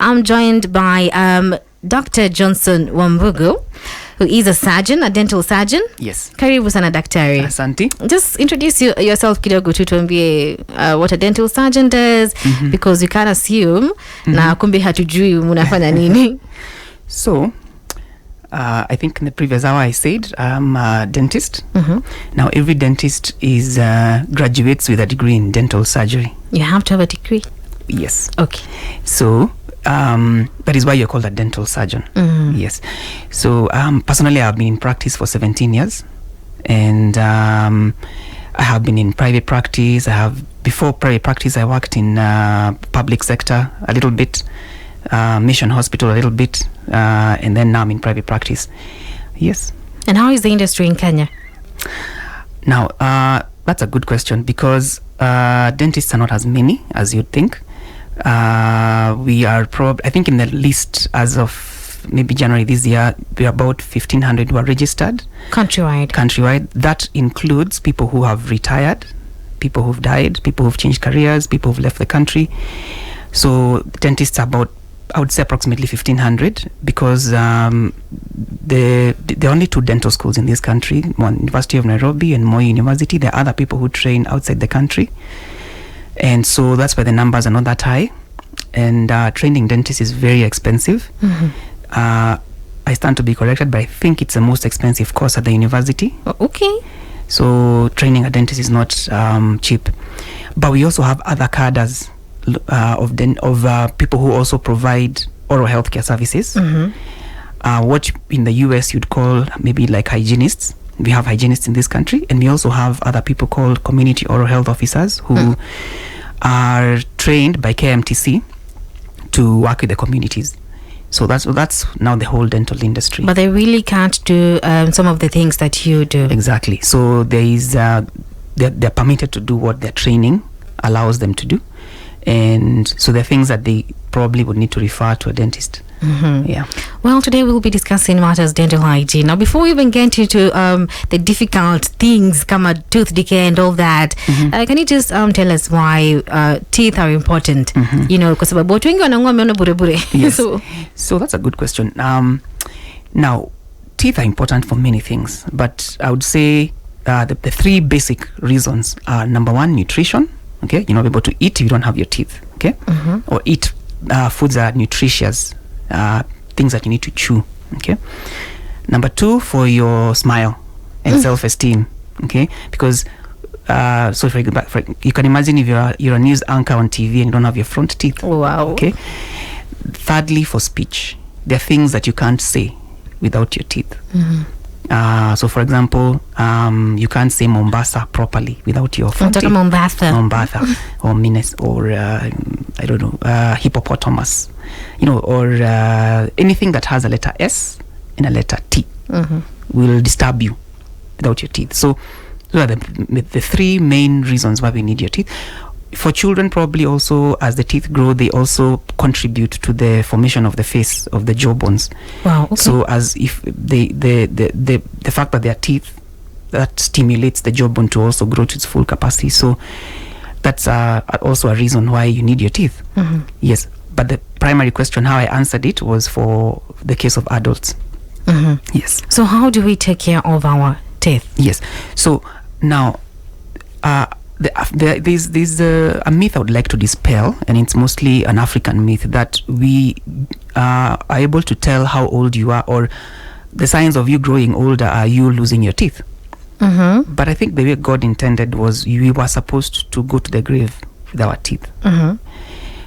I'm joined by Dr. Johnson Wambugu, who is a surgeon, a dental surgeon. Yes. Karibu sana daktari. Asante. Just introduce yourself kidogo tutuambie what a dental surgeon does, because we can't assume na kumbe hatujui munafanya nini. So, I think in the previous hour I said I'm a dentist. Now every dentist is graduates with a degree in dental surgery. You have to have a degree? Yes. Okay. So that is why you're called a dental surgeon. Yes. So personally I've been in practice for 17 years, and I have been in private practice. Before private practice I worked in public sector a little bit, Mission Hospital a little bit, and then now I'm in private practice. Yes. And how is the industry in Kenya? Now that's a good question, because dentists are not as many as you'd think. We are I think in the list as of maybe January this year, we are about 1,500 who are registered. Countrywide. That includes people who have retired, people who've died, people who've changed careers, people who've left the country. So dentists are about, I would say, approximately 1,500, because there are only two dental schools in this country, one University of Nairobi and Moi University. There are other people who train outside the country. And so that's why the numbers are not that high. And training dentists is very expensive. I stand to be corrected, but I think it's the most expensive course at the university. Okay. So training a dentist is not cheap. But we also have other cadres of people who also provide oral health care services. What in the US you'd call maybe like hygienists. We have hygienists in this country, and we also have other people called community oral health officers who are trained by KMTC to work with the communities. So that's now the whole dental industry. But they really can't do some of the things that you do. Exactly. So there is they're permitted to do what their training allows them to do, and so there are things that they probably would need to refer to a dentist. Yeah. Well, today we'll be discussing matters dental hygiene. Now, before we even get into the difficult things, come tooth decay and all that, can you just tell us why teeth are important? You know, because about watu wengi wanang'oa meno bure. Yes. So that's a good question. Now, teeth are important for many things, but I would say the three basic reasons are: number one, nutrition. Okay, you're not able to eat if you don't have your teeth. Okay, or eat foods that are nutritious. Things that you need to chew. Okay. Number two, for your smile and self-esteem. Okay, because so for you can imagine if you're a news anchor on TV and you don't have your front teeth. Wow. Okay. Thirdly, for speech, there are things that you can't say without your teeth. So for example, you can't say Mombasa properly without your front teeth. Mombasa or Minas or I don't know, hippopotamus, you know, or anything that has a letter S and a letter T will disturb you without your teeth. So those are the three main reasons why we need your teeth. For children, probably also, as the teeth grow, they also contribute to the formation of the face, of the jaw bones. Wow. Okay. So as if the fact that their teeth, that stimulates the jawbone to also grow to its full capacity. So that's also a reason why you need your teeth. Yes. But the primary question, how I answered it, was for the case of adults. Yes. So how do we take care of our teeth? Yes. So now, there's a myth I would like to dispel, and it's mostly an African myth, that we are able to tell how old you are, or the signs of you growing older are you losing your teeth. But I think the way God intended was we were supposed to go to the grave with our teeth.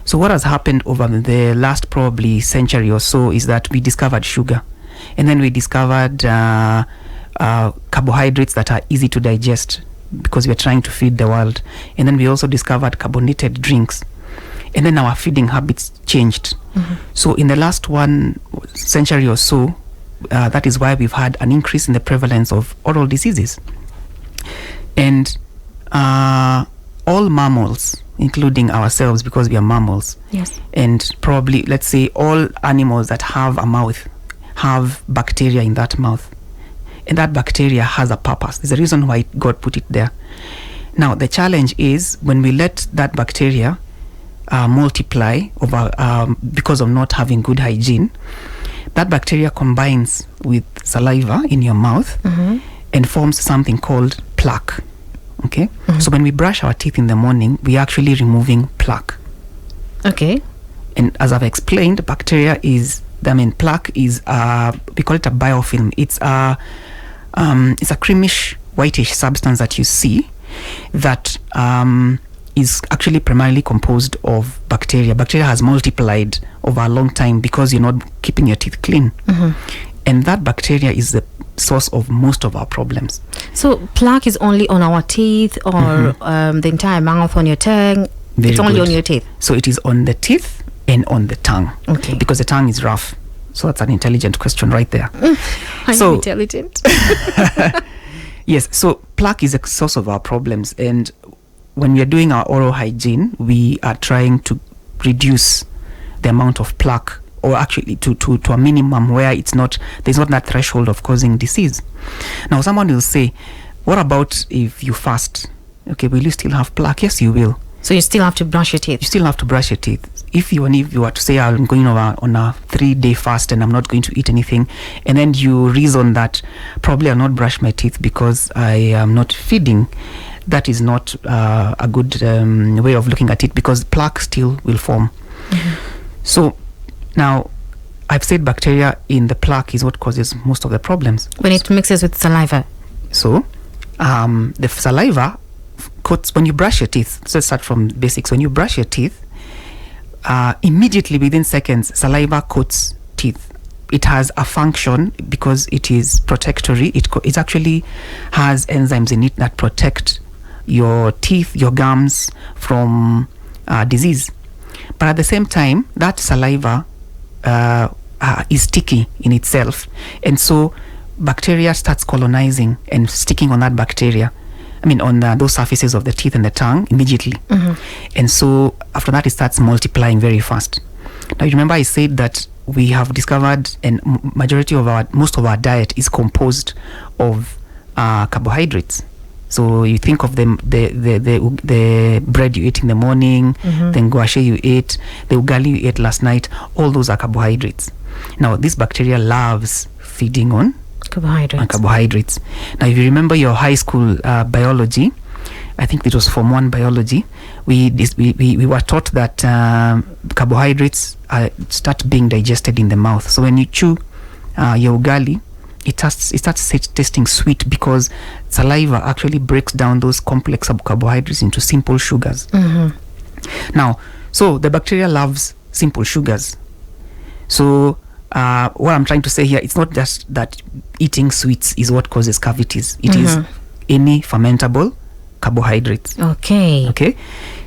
So what has happened over the last probably century or so is that we discovered sugar, and then we discovered carbohydrates that are easy to digest, because we're trying to feed the world. And then we also discovered carbonated drinks, and then our feeding habits changed. So in the last 1 century or so, that is why we've had an increase in the prevalence of oral diseases. And all mammals, including ourselves, because we are mammals, and probably, let's say, all animals that have a mouth have bacteria in that mouth. And that bacteria has a purpose. There's a reason why God put it there. Now, the challenge is when we let that bacteria multiply over because of not having good hygiene, that bacteria combines with saliva in your mouth and forms something called plaque. Okay, so when we brush our teeth in the morning, we're actually removing plaque. Okay. And as I've explained, bacteria is, plaque is we call it a biofilm. It's a creamish whitish substance that you see that is actually primarily composed of bacteria. Bacteria has multiplied over a long time because you're not keeping your teeth clean. And that bacteria is the source of most of our problems. So plaque is only on our teeth or the entire mouth, on your tongue? It's only on your teeth? So it is on the teeth and on the tongue. Okay. Because the tongue is rough. So that's an intelligent question right there. I'm intelligent. Yes, so plaque is a source of our problems, and when we are doing our oral hygiene, we are trying to reduce the amount of plaque, or actually to a minimum where there's not that threshold of causing disease. Now, someone will say, what about if you fast? Okay, will you still have plaque? Yes, you will. So you still have to brush your teeth? You still have to brush your teeth. If you were to say, I'm going on a 3-day fast and I'm not going to eat anything, and then you reason that probably I'll not brush my teeth because I am not feeding, that is not a good way of looking at it, because plaque still will form. So now, I've said bacteria in the plaque is what causes most of the problems. When it mixes with saliva? So the saliva coats, when you brush your teeth, so let's start from basics. When you brush your teeth, immediately within seconds, saliva coats teeth. It has a function because it is protectory. It actually has enzymes in it that protect your teeth, your gums from disease. But at the same time, that saliva is sticky in itself, and so bacteria starts colonizing and sticking on that bacteria. On those surfaces of the teeth and the tongue immediately. And so after that, it starts multiplying very fast. Now, you remember I said that we have discovered, and most of our diet is composed of carbohydrates. So you think of them, the bread you ate in the morning, then gouache you ate, the ugali you ate last night, all those are carbohydrates. Now, this bacteria loves feeding on carbohydrates. Now, if you remember your high school biology, I think it was Form 1 biology, we were taught that carbohydrates start being digested in the mouth. So when you chew your ugali, it starts tasting sweet because saliva actually breaks down those complex carbohydrates into simple sugars. Now, so the bacteria loves simple sugars. So what I'm trying to say here, it's not just that eating sweets is what causes cavities. It is any fermentable carbohydrates. Okay.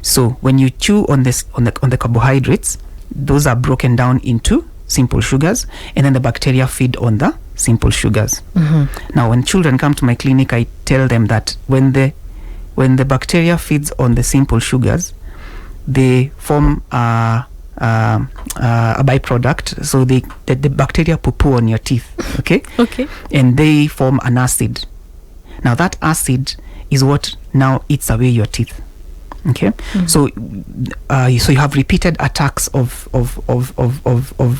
So when you chew on the carbohydrates, those are broken down into simple sugars, and then the bacteria feed on the simple sugars. Now, when children come to my clinic, I tell them that when the bacteria feeds on the simple sugars, they form a byproduct. So the bacteria poo on your teeth. Okay. And they form an acid. Now that acid is what now eats away your teeth. Okay. So you have repeated attacks of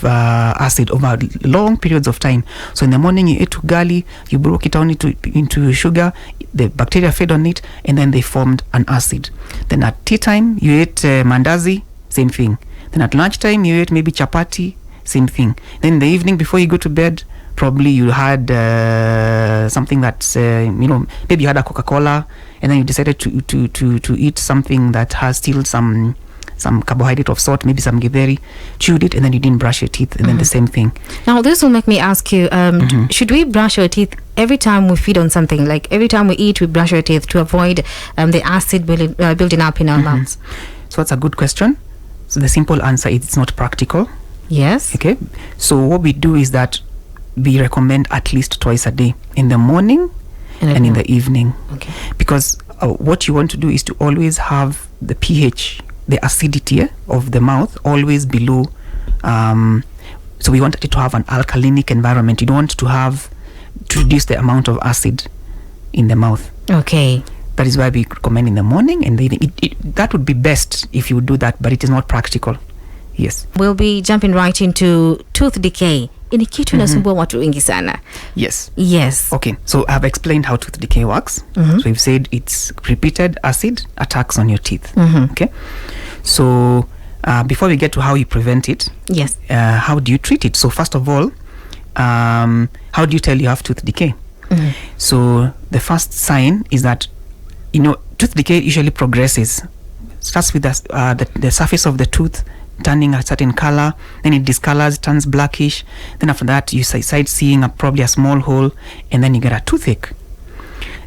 acid over long periods of time. So in the morning you ate ugali, you broke it down into sugar, the bacteria fed on it, and then they formed an acid. Then at tea time you ate mandazi, same thing. Then at lunchtime you ate maybe chapati, same thing. Then in the evening before you go to bed, probably you had something that's maybe you had a Coca-Cola, and then you decided to eat something that has still some carbohydrate of salt, maybe some githeri, chewed it, and then you didn't brush your teeth, and then the same thing. Now this will make me ask you, should we brush our teeth every time we feed on something? Like every time we eat, we brush our teeth to avoid the acid building up in our mouths? So that's a good question. So the simple answer is it's not practical. Yes. Okay. So what we do is that we recommend at least twice a day, in the morning and in the evening. Okay. Because what you want to do is to always have the pH, the acidity of the mouth always below. So we want it to have an alkalinic environment. You don't want to reduce the amount of acid in the mouth. Okay. That is why we recommend in the morning, and that would be best if you do that, but it is not practical. Yes. We'll be jumping right into tooth decay. Ni kitu inasumbua watu wengi sana. Yes. Okay, so I've explained how tooth decay works. So we've said it's repeated acid attacks on your teeth. Okay, so before we get to how you prevent it, yes, how do you treat it? So first of all, how do you tell you have tooth decay? So the first sign is that, you know, tooth decay usually progresses. Starts with the surface of the tooth turning a certain color, then it discolors, turns blackish, then after that you start seeing probably a small hole, and then you get a toothache.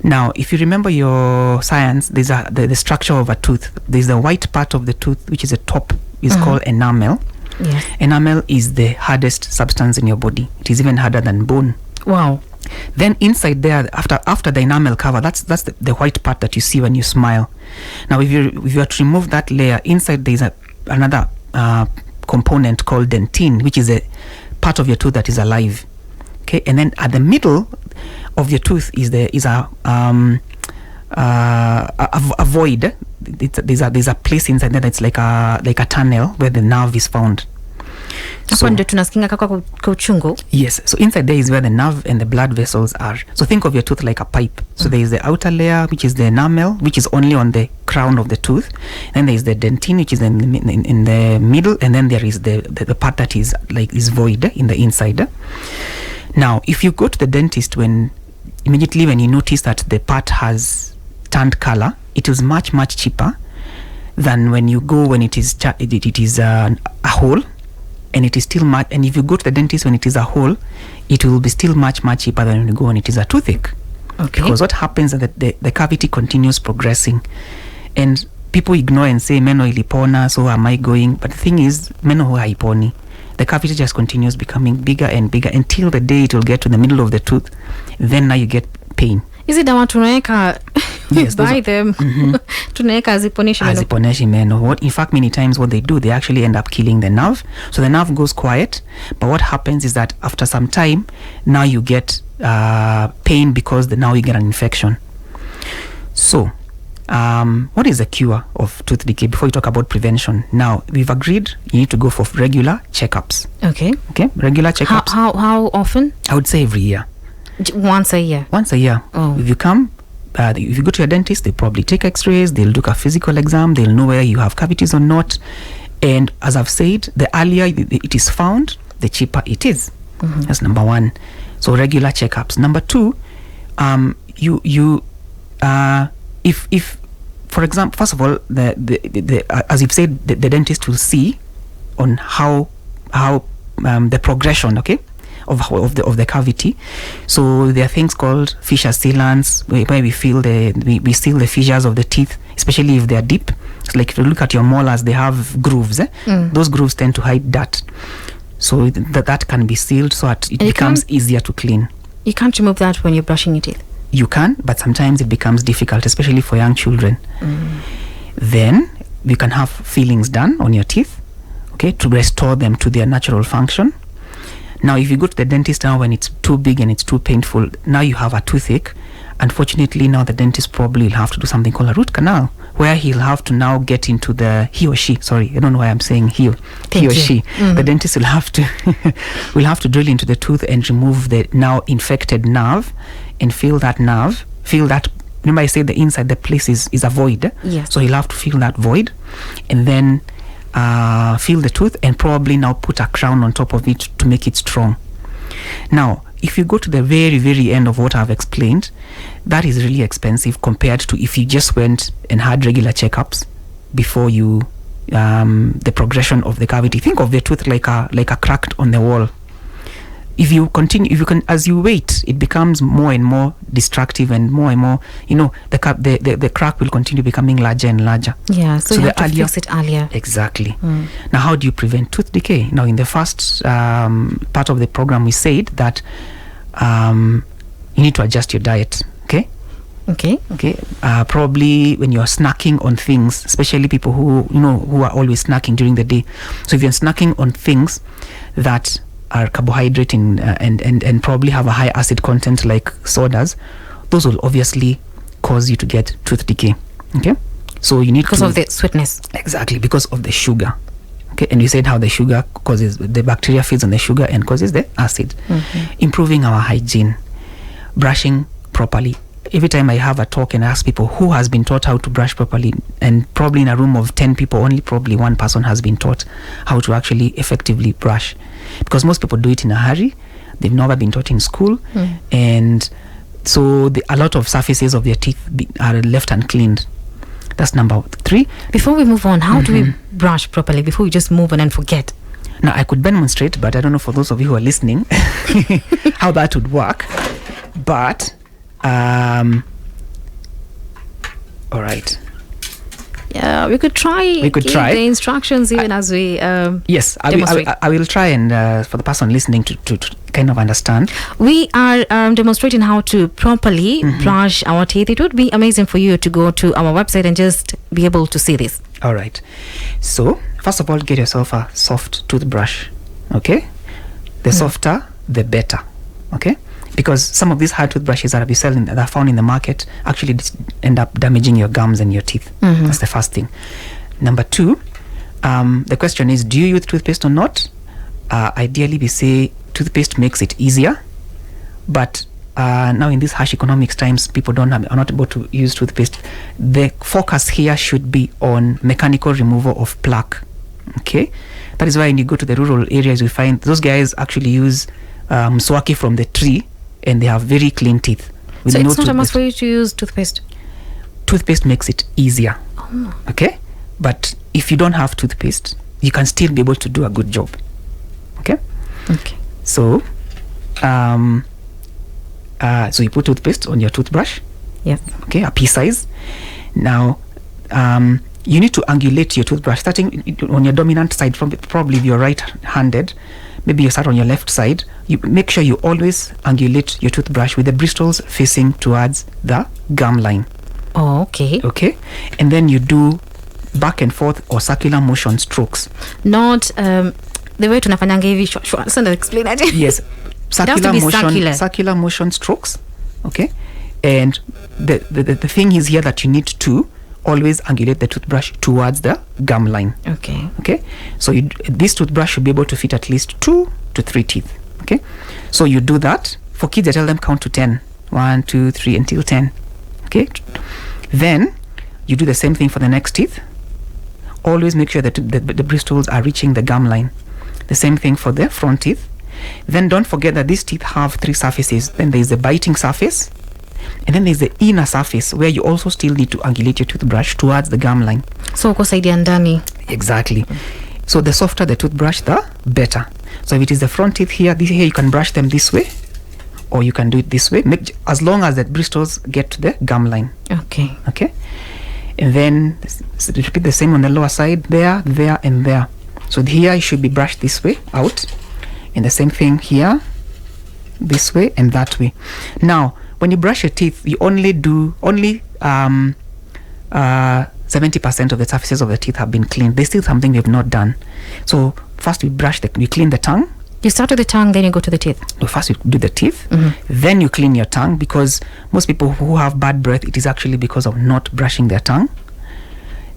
Now, if you remember your science, there's the structure of a tooth. There's the white part of the tooth, which is the top, is called enamel. Yes. Enamel is the hardest substance in your body. It is even harder than bone. Wow. Then inside there, after the enamel cover, that's the white part that you see when you smile. Now, if you are to remove that layer, inside there is another component called dentine, which is a part of your tooth that is alive. Okay, and then at the middle of your tooth is a void. There's a place inside there that's like a tunnel where the nerve is found. So, yes, so inside there is where the nerve and the blood vessels are. So think of your tooth like a pipe. So there is the outer layer, which is the enamel, which is only on the crown of the tooth. Then there is the dentine, which is in the middle, and then there is the part that is void in the inside. Now, if you go to the dentist immediately when you notice that the part has turned color, it is much cheaper than when you go when it is a hole. And it is still much. And if you go to the dentist when it is a hole, it will be still much cheaper than when you go when it is a toothache. Okay. Because what happens is that the cavity continues progressing, and people ignore and say meno ilipona, so am I going? But the thing is, meno haiponi. The cavity just continues becoming bigger and bigger until the day it will get to the middle of the tooth. Then now you get pain. Is it dawa tunaweka? Yes, buy them. Tunaweka aziponeshi meno. What in fact many times what they do, they actually end up killing the nerve. So the nerve goes quiet, but what happens is that after some time, now you get pain because now you get an infection. So what is the cure of tooth decay? Before we talk about prevention, now we've agreed you need to go for regular checkups. Okay, regular checkups. How often? I would say every year. Once a year. Oh. If you come, if you go to your dentist, they probably take x-rays, they'll do a physical exam, they'll know whether you have cavities or not. And as I've said, the earlier it is found, the cheaper it is. That's number one. So regular checkups. Number two, if for example, first of all, the as you've said, the dentist will see on how the progression, okay, of the cavity. So there are things called fissure sealants where we seal the fissures of the teeth, especially if they are deep. So like if you look at your molars, they have grooves. Those grooves tend to hide dirt, so that can be sealed so that it becomes easier to clean. You can't remove that when you're brushing your teeth. You can, but sometimes it becomes difficult, especially for young children. Then you can have fillings done on your teeth, okay, to restore them to their natural function. Now, if you go to the dentist now when it's too big and it's too painful, now you have a toothache. Unfortunately, now the dentist probably will have to do something called a root canal, where he'll have to now get into he or she, I don't know why I'm saying he or she. The dentist will have to drill into the tooth and remove the now infected nerve and fill that nerve. Remember I said the inside the place is a void. Yes. So he'll have to fill that void and then fill the tooth and probably now put a crown on top of it to make it strong. Now, if you go to the very, very end of what I've explained, that is really expensive compared to if you just went and had regular checkups before you the progression of the cavity. Think of the tooth like a crack on the wall. If you can, as you wait, it becomes more and more destructive and more, the crack will continue becoming larger and larger. Yeah, so you have to fix it earlier. Exactly. Now, how do you prevent tooth decay? Now, in the first part of the program, we said that you need to adjust your diet. Okay. Probably when you're snacking on things, especially people who are always snacking during the day. So if you're snacking on things that are carbohydrate and probably have a high acid content like sodas, those will obviously cause you to get tooth decay. Okay, so you need Because of the sweetness. exactly, because of the sugar. Okay, and we said how the sugar causes, the bacteria feeds on the sugar and causes the acid. Improving our hygiene, brushing properly. Every time I have a talk and I ask people who has been taught how to brush properly, and probably in a room of 10 people, only probably one person has been taught how to actually effectively brush, because most people do it in a hurry. They've never been taught in school, and so a lot of surfaces of their teeth are left uncleaned. That's number 3. Before we move on, how do we brush properly before we just move on and forget? Now, I could demonstrate, but I don't know for those of you who are listening how that would work. But, all right. Yeah, we could try. We could try the instructions even as we yes, demonstrate. I will try, and for the person listening to kind of understand. We are demonstrating how to properly brush our teeth. It would be amazing for you to go to our website and just be able to see this. All right. So, first of all, get yourself a soft toothbrush. Okay? The softer, the better. Okay? Because some of these hard toothbrushes that are found in the market actually end up damaging your gums and your teeth. That's the first thing. Number 2, the question is, do you use toothpaste or not? Ideally, we say toothpaste makes it easier, but now in these harsh economics times, people are not able to use toothpaste. The focus here should be on mechanical removal of plaque. Okay, that is why when you go to the rural areas, you find those guys actually use mswaki from the tree, and they have very clean teeth. So it's not a must for you to use toothpaste? Toothpaste makes it easier. Okay, but if you don't have toothpaste, you can still be able to do a good job. Okay. So so you put toothpaste on your toothbrush. Yes. Okay, a pea size. Now you need to angulate your toothbrush, starting on your dominant side. From probably if you're right-handed, maybe you start on your left side. You make sure you always angulate your toothbrush with the bristles facing towards the gum line. Oh, okay. Okay, and then you do back and forth or circular motion strokes. Not the way tunafanyanga hivi shwa. So explain that. Yes, circular motion strokes. Okay, and the thing is here that you need to always angulate the toothbrush towards the gum line. Okay, so this toothbrush should be able to fit at least 2 to 3 teeth. Okay, so you do that. For kids, I tell them count to 10. 1, 2, 3 until 10. Okay, then you do the same thing for the next teeth. Always make sure that the bristles are reaching the gum line. The same thing for the front teeth. Then don't forget that these teeth have 3 surfaces. Then there is the biting surface, and then there's the inner surface where you also still need to angulate your toothbrush towards the gum line. So uko side ya ndani. Exactly. So the softer the toothbrush, the better. So if it is the front teeth here you can brush them this way, or you can do it this way, as long as the bristles get to the gum line. Okay. And then repeat the same on the lower side, there, and there. So here it should be brushed this way out, and the same thing here, this way and that way. Now, when you brush your teeth, you only 70% of the surfaces of the teeth have been cleaned. There's still something we have not done. So first we clean the tongue. You start with the tongue, then you go to the teeth. No, first you do the teeth, then you clean your tongue, because most people who have bad breath, it is actually because of not brushing their tongue.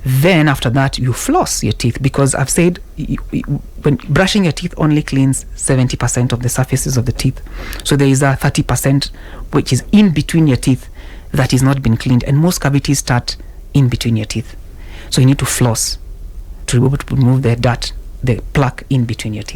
Then after that, you floss your teeth, because I've said when brushing your teeth only cleans 70% of the surfaces of the teeth. So there is a 30% which is in between your teeth that is not been cleaned, and most cavities start in between your teeth. So you need to floss to be able to remove the dirt, the plaque in between your teeth.